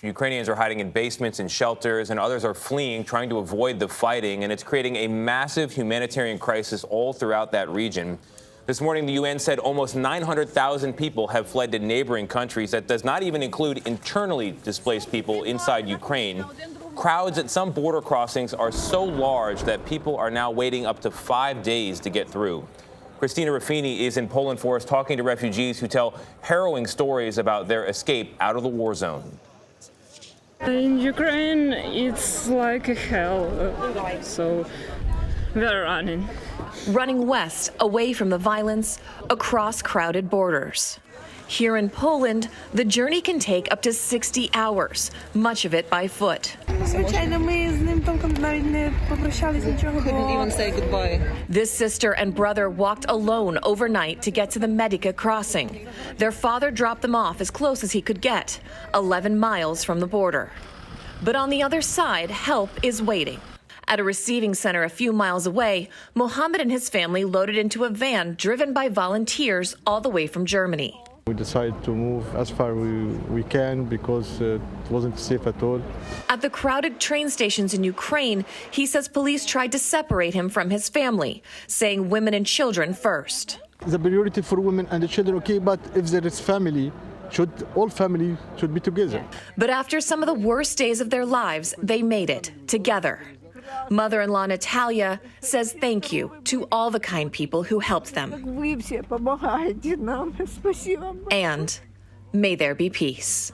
Ukrainians are hiding in basements and shelters, and others are fleeing, trying to avoid the fighting, and it's creating a massive humanitarian crisis all throughout that region. This morning, the UN said almost 900,000 people have fled to neighboring countries. That does not even include internally displaced people inside Ukraine. Crowds at some border crossings are so large that people are now waiting up to 5 days to get through. Christina Ruffini is in Poland for us, talking to refugees who tell harrowing stories about their escape out of the war zone. In Ukraine, it's like a hell, so we're running. Running west, away from the violence, across crowded borders. Here in Poland, the journey can take up to 60 hours, much of it by foot. Couldn't even say goodbye. This sister and brother walked alone overnight to get to the Medica crossing. Their father dropped them off as close as he could get, 11 miles from the border. But on the other side, help is waiting. At a receiving center a few miles away, Mohammed and his family loaded into a van driven by volunteers all the way from Germany. We decided to move as far we can because it wasn't safe at all. At the crowded train stations in Ukraine, he says police tried to separate him from his family, saying women and children first. The priority for women and the children, okay, but if there is family, all family should be together. But after some of the worst days of their lives, they made it together. Mother-in-law Natalia says thank you to all the kind people who helped them. And may there be peace.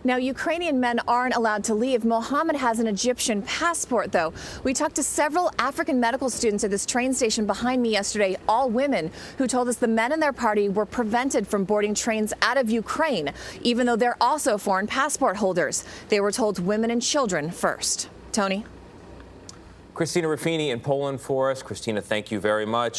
Now, Ukrainian men aren't allowed to leave. Mohammed has an Egyptian passport, though. We talked to several African medical students at this train station behind me yesterday, all women, who told us the men in their party were prevented from boarding trains out of Ukraine, even though they're also foreign passport holders. They were told women and children first. Tony? Christina Ruffini in Poland for us. Christina, thank you very much.